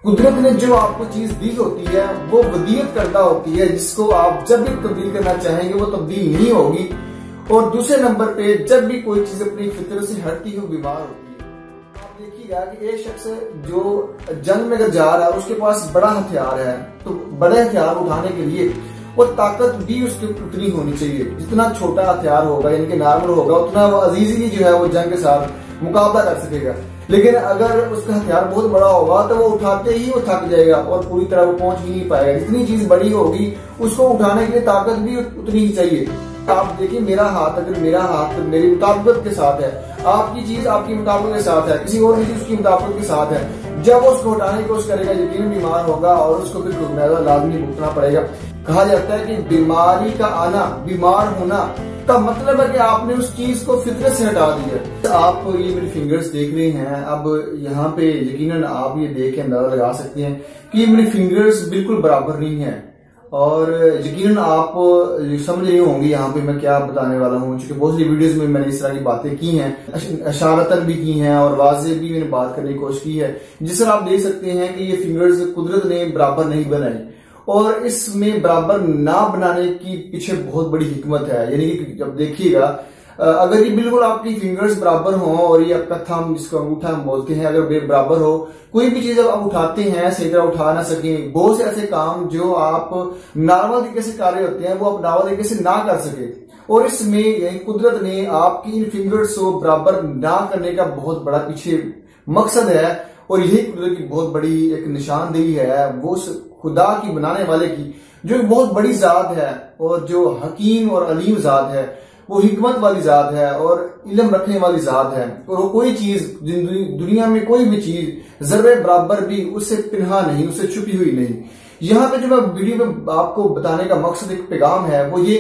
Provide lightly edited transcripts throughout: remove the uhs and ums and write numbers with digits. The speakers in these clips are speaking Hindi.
कुदरत ने जो आपको चीज दी होती है वो वदीयत करदा होती है, जिसको आप जब भी तब्दील करना चाहेंगे वो तब्दील नहीं होगी। और दूसरे नंबर पे जब भी कोई चीज अपनी फितरत से हटती है वो बीमार होती है। आप देखिएगा कि एक शख्स जो जंग में अगर जा रहा है उसके पास बड़ा हथियार है, तो बड़े हथियार उठाने के लिए वो ताकत भी उसकी उतनी होनी चाहिए। जितना छोटा हथियार होगा यानी कि नॉर्मल होगा उतना वो अजीजली जो है वो जंग के साथ मुकाबला कर सकेगा। लेकिन अगर उसका हथियार बहुत बड़ा होगा तो वो उठाते ही वो थक जाएगा और पूरी तरह वो पहुंच ही नहीं पाएगा। जितनी चीज बड़ी होगी उसको उठाने के लिए ताकत भी उतनी ही चाहिए। आप देखिए मेरा हाथ, अगर मेरा हाथ मेरी मुताबिकत के साथ है, आपकी चीज आपकी मुताबिकत के साथ है, किसी और की चीज उसकी मुताबिकत के साथ है, जब वो उसको उठाने की कोशिश करेगा यकीनन बीमार होगा और उसको फिर खुदमैदा लाजमी भुगतना पड़ेगा। कहा जाता है कि बीमारी का आना, बीमार होना का मतलब है कि आपने उस चीज को फितरत से हटा दिया। आप ये मेरी फिंगर्स देख रहे हैं, अब यहाँ पे यकीनन आप ये देख के अंदाजा लगा सकते हैं कि ये मेरी फिंगर्स बिल्कुल बराबर नहीं है। और यकीनन आप समझ रहे होंगे यहाँ पे मैं क्या बताने वाला हूँ, क्योंकि बहुत सी वीडियोस में मैंने इस तरह की बातें की हैं, इशारतन भी की हैं और वाज़े भी मैंने बात करने की कोशिश की है। जिस तरह आप देख सकते हैं कि ये फिंगर्स कुदरत ने बराबर नहीं बनाई और इसमें बराबर ना बनाने की पीछे बहुत बड़ी हिकमत है। यानी कि जब देखिएगा अगर ये बिल्कुल आपकी फिंगर्स बराबर हो और ये आपका थंब जिसको अंगूठा हम बोलते हैं अगर बराबर हो, कोई भी चीज आप उठाते हैं सही तरह उठा ना सके, बहुत से ऐसे काम जो आप नॉर्मल तरीके से कर रहे होते हैं वो आप नॉर्मल तरीके से ना कर सके, और इसमें यानी कुदरत ने आपकी इन फिंगर्स को बराबर ना करने का बहुत बड़ा पीछे मकसद है। और यही कुदरत की बहुत बड़ी एक निशानदेही है, वो खुदा की बनाने वाले की जो बहुत बड़ी जात है और जो हकीम और अलीम जात है, वो हिकमत वाली जात है और इल्म रखने वाली जात है। और वो कोई चीज दुनिया में कोई भी चीज जर्रे बराबर भी उससे पिन्हा नहीं, उससे छुपी हुई नहीं। यहाँ पे जो मैं वीडियो में आपको बताने का मकसद एक पैगाम है वो ये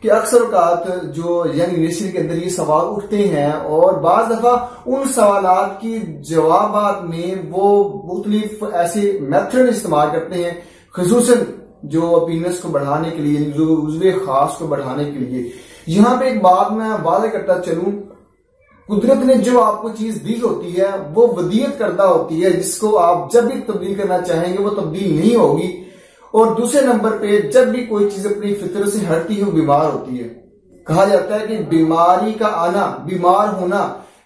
कि अक्सर औकात जो यंग जनरेशन के अंदर ये सवाल उठते हैं और बाज दफा उन सवालात की जवाबात में वो मुख्तलिफ ऐसे मेथड इस्तेमाल करते हैं, खसूसन जो ओपिनियंस को बढ़ाने के लिए, जो उज़्वे खास को बढ़ाने के लिए। यहाँ पे एक बात मैं वाज़ेह करता चलूं, कुदरत ने जो आपको चीज दी होती है वो वदीयत करदा होती है, जिसको आप जब भी तब्दील करना चाहेंगे वो तब्दील नहीं होगी। और दूसरे नंबर पे जब भी कोई चीज अपनी फितरत से हटती है वो बीमार होती है। कहा जाता है कि बीमारी का आना, बीमार होना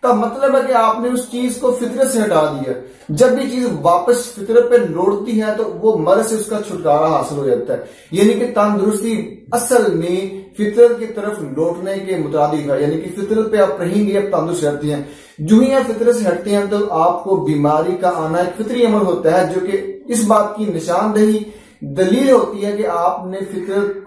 का मतलब है कि आपने उस चीज को फितरत से हटा दिया। जब भी चीज वापस फितरत पे लौटती है तो वो मर्ज से उसका छुटकारा हासिल हो जाता है। यानी कि तंदुरुस्ती असल में फितरत की तरफ लौटने के मुताबिक है, यानी कि फितरत पे आप रहेंगे, आप तंदुरुस्त रहते हैं। जो ही आप फितरत से हटते हैं तो आपको बीमारी का आना एक फितरी अमल होता है, जो कि इस बात की निशानदेही दलील होती है कि आपने फितरत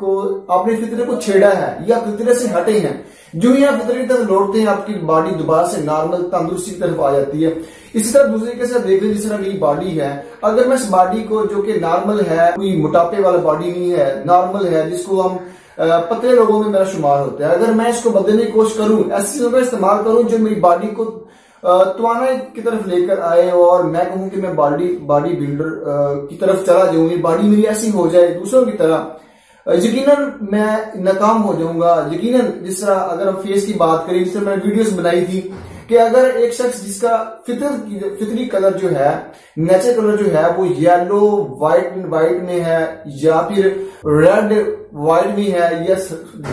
को छेड़ा है या फितरत से हटे हैं। जो ही आप फितरत की तरफ लौटते हैं आपकी बॉडी दोबारा से नॉर्मल तंदुरुस्ती की तरफ आ जाती है। इसी तरह दूसरे तरीके से देख लें, जिस तरह मेरी बॉडी है, अगर मैं इस बॉडी को जो कि नॉर्मल है, कोई मोटापे वाला बॉडी नहीं है, नॉर्मल है, जिसको हम पतले लोगों में मेरा शुमार होता है, अगर मैं इसको बदलने की कोशिश करूं, ऐसी चीजों का इस्तेमाल करूं जो मेरी बॉडी को तवाना की तरफ लेकर आए और मैं कहूं कि मैं बॉडी बिल्डर की तरफ चला जाऊं, ये बॉडी मेरी ऐसी हो जाए दूसरों की तरह, यकीनन मैं नाकाम हो जाऊंगा। यकीनन जिस तरह अगर हम फेस की बात करें, जिस तरह मैंने वीडियोस बनाई थी कि अगर एक शख्स जिसका फितरी कलर जो है, नेचुरल कलर जो है वो येलो व्हाइट में है या फिर रेड व्हाइट में है या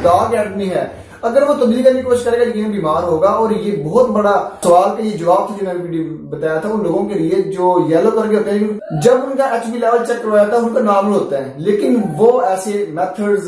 डार्क रेड में है, अगर वो तब्दील करने की कोशिश करेगा यकीनन बीमार होगा। और ये बहुत बड़ा सवाल का ये जवाब था जो मैंने वीडियो बताया था उन लोगों के लिए जो येलो कलर के होते हैं, जब उनका एचबी लेवल चेक करवाया था उनका नॉर्मल होता है, लेकिन वो ऐसे मेथड्स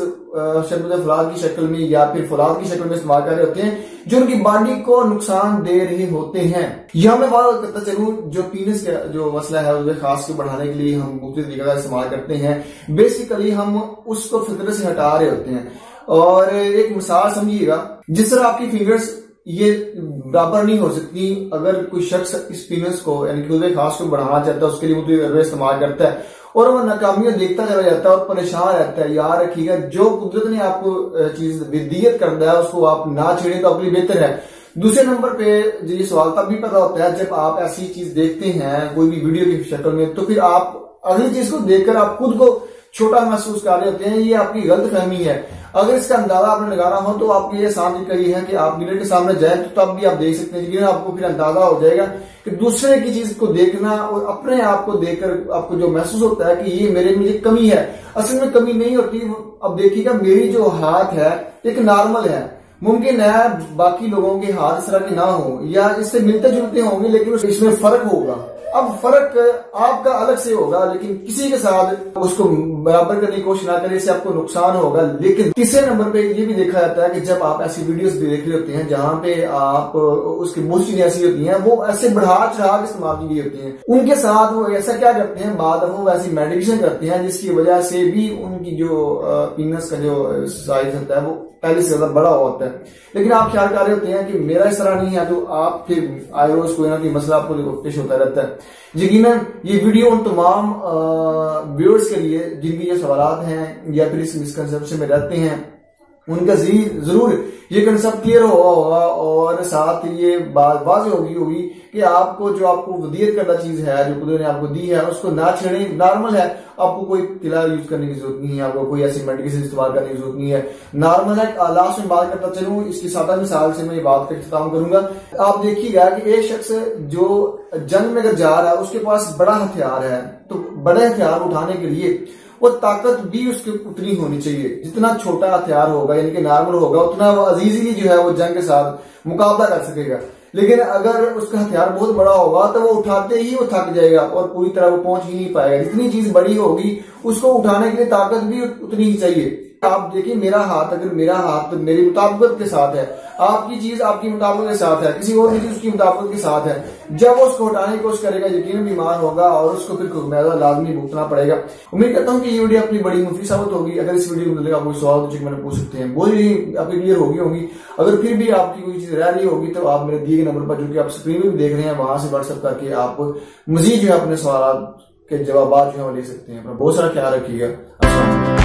शरबत फौलाद की शक्ल में या फिर फौलाद की शक्ल में इस्तेमाल कर रहे होते हैं जो उनकी बॉडी को नुकसान दे रहे होते हैं। यहां मैं बात करता चलूं, जो पीनस का जो मसला है उसमें खास को बढ़ाने के लिए हम मुख्तलिफ तरीके का इस्तेमाल करते हैं। बेसिकली हम उसको फितरत से हटा रहे होते हैं। और एक मिसाल समझिएगा, जिस तरह आपकी फिंगर्स ये बराबर नहीं हो सकती, अगर कोई शख्स इस पीनस को यानी कि खास को बढ़ाना चाहता है, उसके लिए मुख्तलिफ इस्तेमाल करता है और वह नाकामियां देखता चला जाता है और परेशान रहता है। याद रखिएगा, जो कुदरत ने आपको चीज विदियत करता है उसको आप ना छेड़े तो अपनी बेहतर है। दूसरे नंबर पे ये सवाल तब भी पैदा होता है जब आप ऐसी चीज देखते हैं कोई भी वीडियो की शक्ल में, तो फिर आप अगली चीज को देखकर आप खुद को छोटा महसूस कर रहे होते हैं, ये आपकी गलतफहमी है। अगर इसका अंदाजा आपने लगाना हो तो आपके लिए आसान तरीका ये है कि आप मिरर के सामने जाएं, तो तब भी आप देख सकते हैं, लेकिन आपको फिर अंदाजा हो जाएगा कि दूसरे की चीज को देखना और अपने आप को देखकर आपको जो महसूस होता है कि ये मेरे में ये कमी है, असल में कमी नहीं होती। अब देखिएगा, मेरी जो हाथ है एक नॉर्मल है, मुमकिन है बाकी लोगों के हाथ इस तरह के ना हो या इससे मिलते जुलते होंगे, लेकिन इसमें फर्क होगा। अब फर्क आपका अलग से होगा, लेकिन किसी के साथ उसको बराबर करने की कोशिश ना करें, इससे आपको नुकसान होगा। लेकिन तीसरे नंबर पे ये भी देखा जाता है कि जब आप ऐसी वीडियोस देख रहे होते हैं जहां पे आप उसकी बहुत चीजें ऐसी होती हैं, वो ऐसे बढ़ा चढ़ा के इस्तेमाल की गई होती हैं, उनके साथ वो ऐसा क्या करते हैं, बाद वो ऐसी मेडिकेशन करते हैं जिसकी वजह से भी उनकी जो पीनस का जो साइज होता है वो पहले से ज्यादा बड़ा होता है। लेकिन आप ख्याल कर रहे होते हैं कि मेरा इस तरह नहीं है, तो आप फिर आए रोज कोई ना कोई मसला आपको पेश होता रहता है। यकीनन ये वीडियो उन तमाम व्यूअर्स के लिए जिनकी ये सवालात हैं या फिर इस मिसकंसेप्शन में रहते हैं, उनका जरूर ये कंसेप्ट क्लियर हुआ होगा और साथ ये बात वाज़ेह होगी कि आपको जो आपको वदीयत करना चीज है जो कुदरत ने आपको दी है उसको ना छेड़ें। नॉर्मल है, आपको कोई तिला यूज करने की जरूरत नहीं है, आपको कोई ऐसी मेडिकेशन इस्तेमाल करने की जरूरत नहीं है, नॉर्मल है। लास्ट में बात करता चलूं, इसकी सादा मिसाल से मैं ये बात का इख्तिताम करूंगा। आप देखिएगा कि एक शख्स जो जंग में अगर जा रहा है, उसके पास बड़ा हथियार है, तो बड़े हथियार उठाने के लिए वो ताकत भी उसकी उतनी होनी चाहिए। जितना छोटा हथियार होगा यानी कि नॉर्मल होगा, उतना वो अजीजली जो है वो जंग के साथ मुकाबला कर सकेगा। लेकिन अगर उसका हथियार बहुत बड़ा होगा तो वो उठाते ही वो थक जाएगा और पूरी तरह वो पहुंच ही नहीं पाएगा। जितनी चीज बड़ी होगी उसको उठाने के लिए ताकत भी उतनी ही चाहिए। आप देखिए, मेरा हाथ अगर मेरा हाथ मेरी मुताबिकत के साथ है, आपकी चीज आपकी मुताबिकत के साथ है, किसी और की चीज उसकी मुताबिकत के साथ है, जब वो उसको हटाने की कोशिश करेगा यकीनन बीमार होगा और उसको फिर खुद लाजमी भुगतना पड़ेगा। उम्मीद करता हूँ कि ये वीडियो अपनी बड़ी मुफीद साबित होगी। अगर इस वीडियो में कोई सवाल तो मैंने पूछ सकते हैं, बोली आपकी क्लियर होगी। अगर फिर भी आपकी कोई चीज रह रही होगी तो आप मेरे दिए गए नंबर पर, जो कि आप स्क्रीन में भी देख रहे हैं, वहां से व्हाट्सएप करके आप मजीद जो है अपने सवाल के जवाब जो है वो ले सकते हैं। बहुत सारा ख्याल रखिएगा।